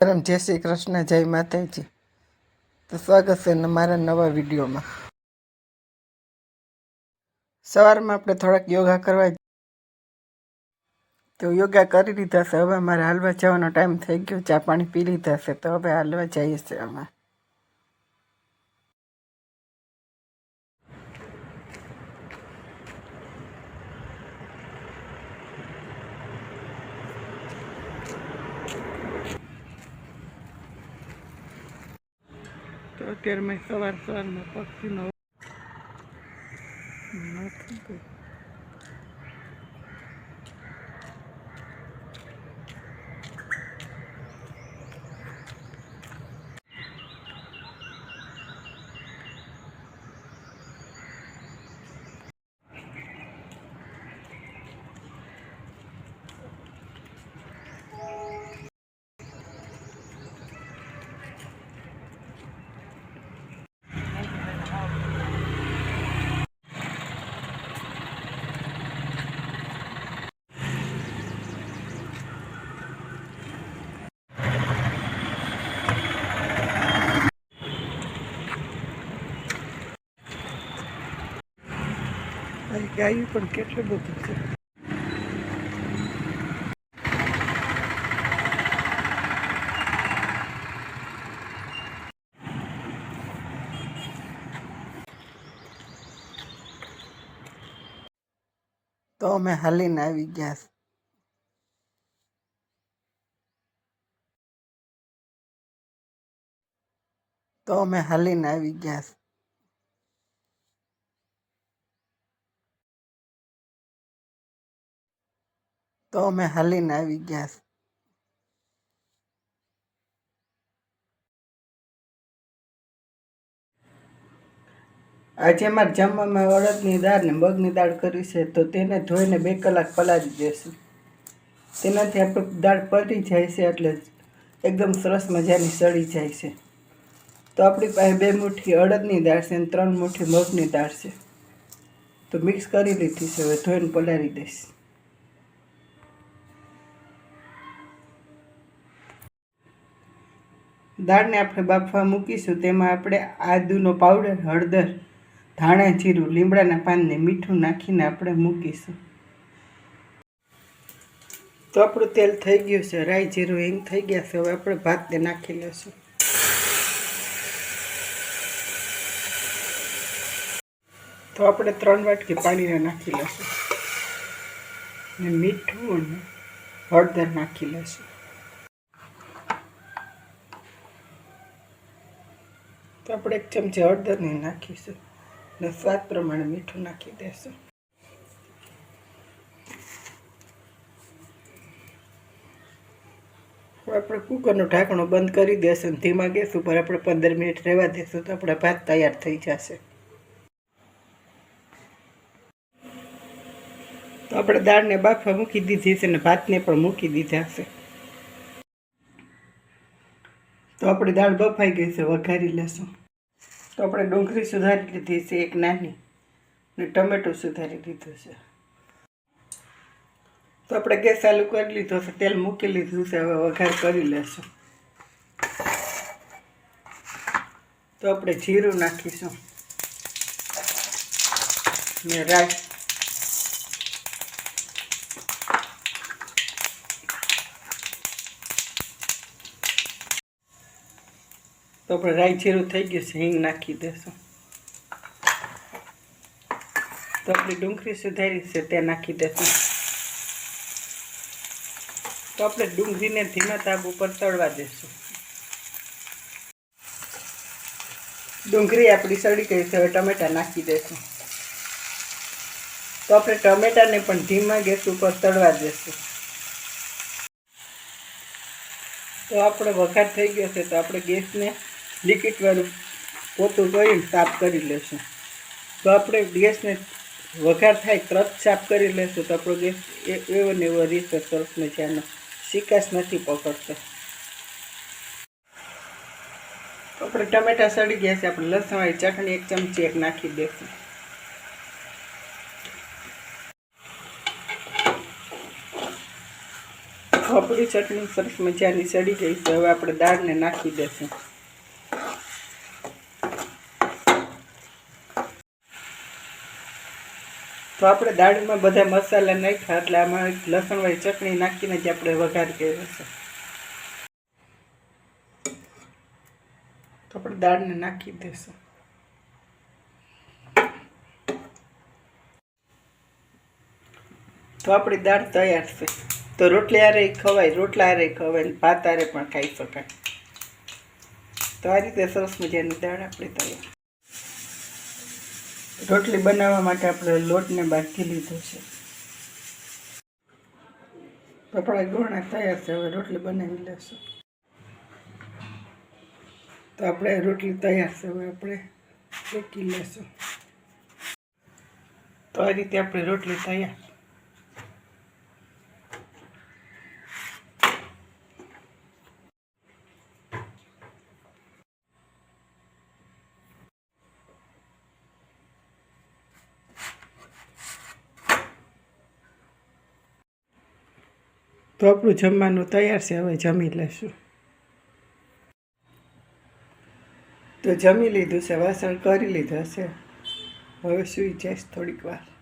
પરમ જય શ્રી કૃષ્ણ, જય માતાજી। તો સ્વાગત છે મારા નવા વિડીયોમાં। સવારમાં આપણે થોડાક યોગા કરવા, તો યોગા કરી લીધા છે। હવે અમારે હાલવા જવાનો ટાઈમ થઈ ગયો, ચા પાણી પી લીધા છે, તો હવે હાલવા જઈએ છીએ અમે। તો અત્યારે મેં સવારમાં પક્ષીનો ગાયું પણ કેટલું બધું છે। તો અમે હાલીને આવી ગયા છે। તો અમે હાલીને આવી ગયા છે। તો અમે હાલીને આવી ગયા છે। આજે અમારે જમવામાં અડદની દાળ ને મગની દાળ કરી છે, તો તેને ધોઈને 2 કલાક પલાળી દેશું। તેનાથી આપણી દાળ પલળી જાય છે, એટલે એકદમ સરસ મજાની સળી જાય છે। તો આપણી પાસે 2 મુઠ્ઠી અડદની દાળ છે અને 3 મુઠ્ઠી મગની દાળ છે, તો મિક્સ કરી લીધી છે। હવે ધોઈને પલાળી દઈશ। દાળને આપણે બાફવા મૂકીશું। તેમાં આપણે આદુનો પાવડર, હળદર, ધાણા જીરું, લીમડાના પાનને મીઠું નાખીને આપણે મૂકીશું। તો આપણું તેલ થઈ ગયું છે, રાઈ જીરું હિંગ થઈ ગયા છે। હવે આપણે ભાતને નાખી લઈશું। તો આપણે 3 વાટકી પાણીને નાખી લઈશું ને મીઠું અને હળદર નાખી લઈશું। તો આપણે 1 ચમચી હળદરને નાખીશું ને સ્વાદ પ્રમાણે મીઠું નાખી દઈશું। આપણે કુકરનું ઢાંકણું બંધ કરી દઈશું અને ધીમા ગેસ ઉપર આપણે 15 મિનિટ રહેવા દઈશું, તો આપણા ભાત તૈયાર થઈ જશે। તો આપણે દાળને બાફવા મૂકી દીધી છે અને ભાતને પણ મૂકી દીધા છે। તો આપણી દાળ બફાઈ ગઈ છે, વઘારી લેશું। તો આપણે ડુંગળી સુધારી લીધી છે 1 નાની, ને ટમેટું સુધારી લીધું છે। તો આપણે ગેસ ચાલુ કરી લીધો છે, તેલ મૂકી લીધું છે। હવે વઘાર કરી લેશું। તો આપણે જીરું નાખીશું ને રાઈ, તો આપણે રાઈ જીરું થઈ ગયું છે, હિંગ નાખી દઈશું। તો આપણી ડુંગળી સુધારી છે તે નાખી દઈશું। તો આપણે ડુંગળીને ધીમા તાપ ઉપર તળવા દઈશું। ડુંગળી આપણી સળી ગઈ છે, હવે ટમેટા નાખી દઈશું। તો આપણે ટમેટાને પણ ધીમા ગેસ ઉપર તળવા દઈશું। તો આપણે વઘાર થઈ ગયો છે, તો આપણે ગેસને લિક્વિડવાળું પોતું કરીને સાફ કરી લેશું। તો આપણે ગેસને વઘાર થાય તરત સાફ કરી લેશું, તો આપણો ગેસ એવો ને એવો રીતે સરસ મજાનો શીકાશ નથી પકડતો। તો આપણે ટમેટા સડી ગયા છે, આપણે લસણવાળી ચટણી 1 ચમચી 1 નાખી દઈશું। આપણી ચટણી સરસ મજાની સડી ગઈ છે. હવે આપણે દાળને નાખી દઈશું. તો આપણે દાળમાં બધા મસાલા નાખ્યા એટલે આમાં લસણવાળી ચટણી નાખીને જ આપણે વઘાર કર્યો છે. તો આપણે દાળને નાખી દઈશું. તો આપણી દાળ તૈયાર છે. તો રોટલી હારે ખવાય, રોટલા હારે ખવાય, ભાત હારે પણ ખાઈ શકાય. તો આ રીતે સરસ મજાની દાળ આપણી તૈયાર. રોટલી બનાવવા માટે આપણે લોટને બાંધી લીધો છે. આપણા ગોળણા તૈયાર છે. હવે રોટલી બનાવી લેશું. તો આપણે રોટલી તૈયાર છે. હવે આપણે શેકી લેશું. તો આ રીતે આપણી રોટલી તૈયાર. તો આપણું જમવાનું તૈયાર છે. હવે જમી લેશું. તો જમી લીધું છે, વાસણ કરી લીધા છે. હવે સૂઈ જઈશ થોડીક વાર.